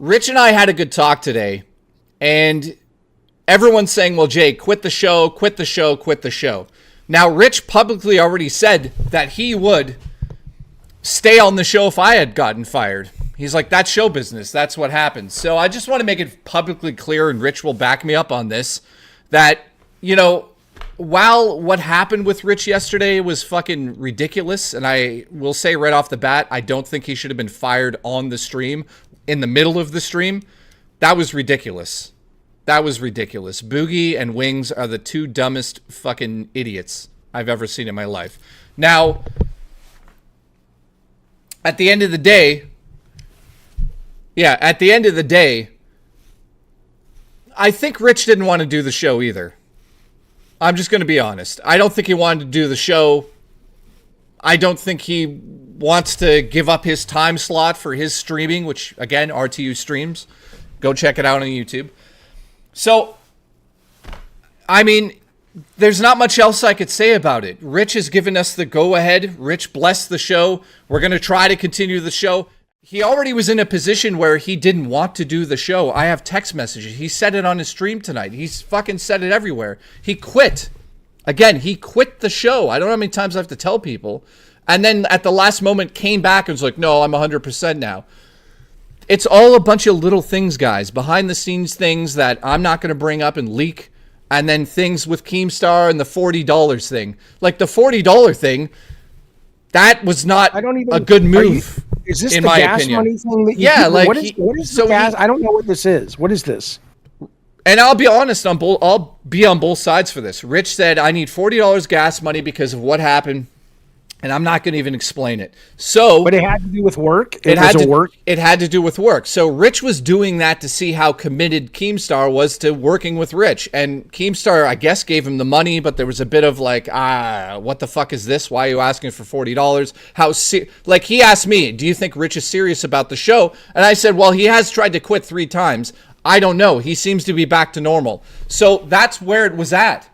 Rich and I had a good talk today, and everyone's saying, well, Jay, quit the show, quit the show, quit the show. Now, Rich publicly already said that he would stay on the show if I had gotten fired. He's like, that's show business. That's what happens. So I just want to make it publicly clear, and Rich will back me up on this, that, you know, while what happened with Rich yesterday was fucking ridiculous, and I will say right off the bat, I don't think he should have been fired on the stream, in the middle of the stream. That was ridiculous. That was ridiculous. Boogie and Wings are the two dumbest fucking idiots I've ever seen in my life. Now, at the end of the day, I think Rich didn't want to do the show either. I'm just going to be honest. I don't think he wanted to do the show. I don't think he wants to give up his time slot for his streaming, which, again, RTU streams. Go check it out on YouTube. So, I mean, there's not much else I could say about it. Rich has given us the go-ahead. Rich blessed the show. We're going to try to continue the show. He already was in a position where he didn't want to do the show. I have text messages. He said it on his stream tonight. He's fucking said it everywhere. He quit. Again, he quit the show. I don't know how many times I have to tell people. And then at the last moment came back and was like, no, I'm 100% now. It's all a bunch of little things, guys. Behind the scenes things that I'm not going to bring up and leak. And then things with Keemstar and the $40 thing. Like the $40 thing, that was not a good move. Is this in the my gas opinion. money thing? That Yeah, like what is the gas? I don't know what this is. What is this? And I'll be honest, I'll be on both sides for this. Rich said, I need $40 gas money because of what happened, and I'm not going to even explain it. So, but it had to do with work? It had to do with work. So Rich was doing that to see how committed Keemstar was to working with Rich. And Keemstar, I guess, gave him the money, but there was a bit of like, what the fuck is this? Why are you asking for $40? Like, he asked me, do you think Rich is serious about the show? And I said, well, he has tried to quit 3 times. I don't know. He seems to be back to normal. So that's where it was at.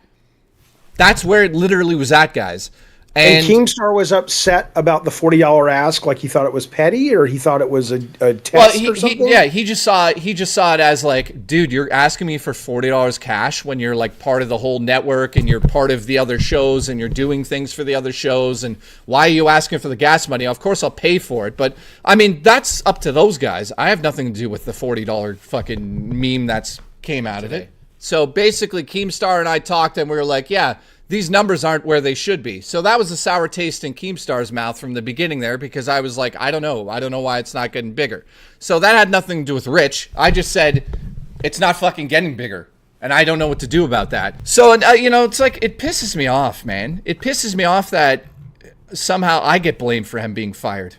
That's where it literally was at, guys. And Keemstar was upset about the $40 ask, like he thought it was petty, or he thought it was a test or something? He just saw it as like, dude, you're asking me for $40 cash when you're like part of the whole network and you're part of the other shows and you're doing things for the other shows, and why are you asking for the gas money? Of course I'll pay for it, but I mean, that's up to those guys. I have nothing to do with the $40 fucking meme that's came out of it. So basically, Keemstar and I talked, and we were like, yeah, these numbers aren't where they should be. So that was a sour taste in Keemstar's mouth from the beginning there, because I was like, I don't know why it's not getting bigger. So that had nothing to do with Rich. I just said, it's not fucking getting bigger, and I don't know what to do about that. So, it's like, it pisses me off, man. It pisses me off that somehow I get blamed for him being fired.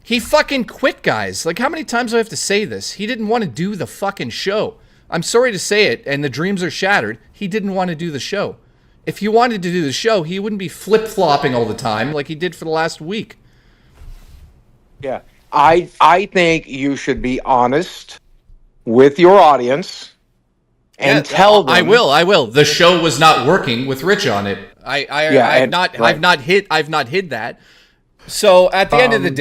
He fucking quit, guys. Like, how many times do I have to say this? He didn't want to do the fucking show. I'm sorry to say it, and the dreams are shattered. He didn't want to do the show. If he wanted to do the show, he wouldn't be flip-flopping all the time like he did for the last week. Yeah. I think you should be honest with your audience and tell them. I will. The show was not working with Rich on it. I've not hid that. So at the end of the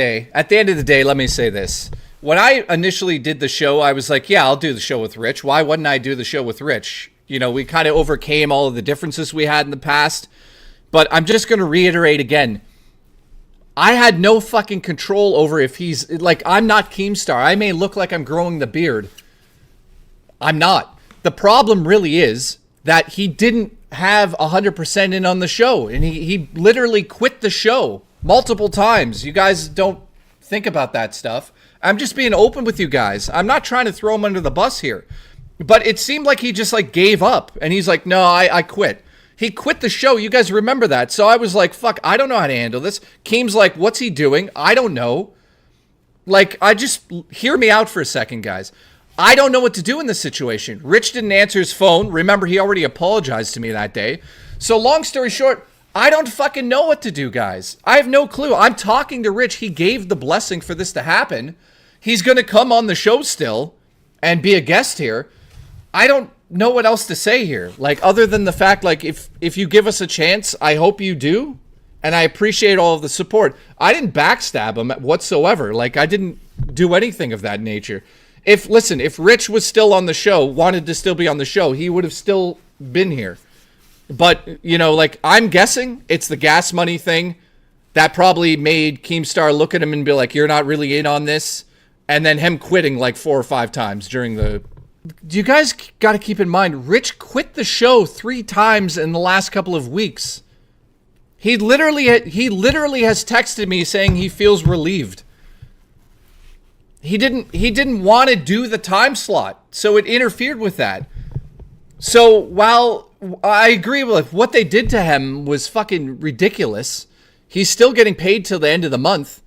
day, let me say this. When I initially did the show, I was like, yeah, I'll do the show with Rich. Why wouldn't I do the show with Rich? You know, we kind of overcame all of the differences we had in the past. But I'm just going to reiterate again. I had no fucking control over if he's... Like, I'm not Keemstar. I may look like I'm growing the beard. I'm not. The problem really is that he didn't have 100% in on the show. And he literally quit the show multiple times. You guys don't think about that stuff. I'm just being open with you guys. I'm not trying to throw him under the bus here. But it seemed like he just like gave up. And he's like, no, I quit. He quit the show. You guys remember that. So I was like, fuck, I don't know how to handle this. Keem's like, what's he doing? I don't know. Like, hear me out for a second, guys. I don't know what to do in this situation. Rich didn't answer his phone. Remember, he already apologized to me that day. So long story short, I don't fucking know what to do, guys. I have no clue. I'm talking to Rich. He gave the blessing for this to happen. He's going to come on the show still and be a guest here. I don't know what else to say here. Like, other than the fact, like, if you give us a chance, I hope you do. And I appreciate all of the support. I didn't backstab him whatsoever. Like, I didn't do anything of that nature. if Rich was still on the show, wanted to still be on the show, he would have still been here. But, like, I'm guessing it's the gas money thing that probably made Keemstar look at him and be like, you're not really in on this. And then him quitting like 4 or 5 times during the... You guys got to keep in mind, Rich quit the show 3 times in the last couple of weeks. He literally has texted me saying he feels relieved. He didn't want to do the time slot, so it interfered with that. So while I agree with what they did to him was fucking ridiculous, he's still getting paid till the end of the month.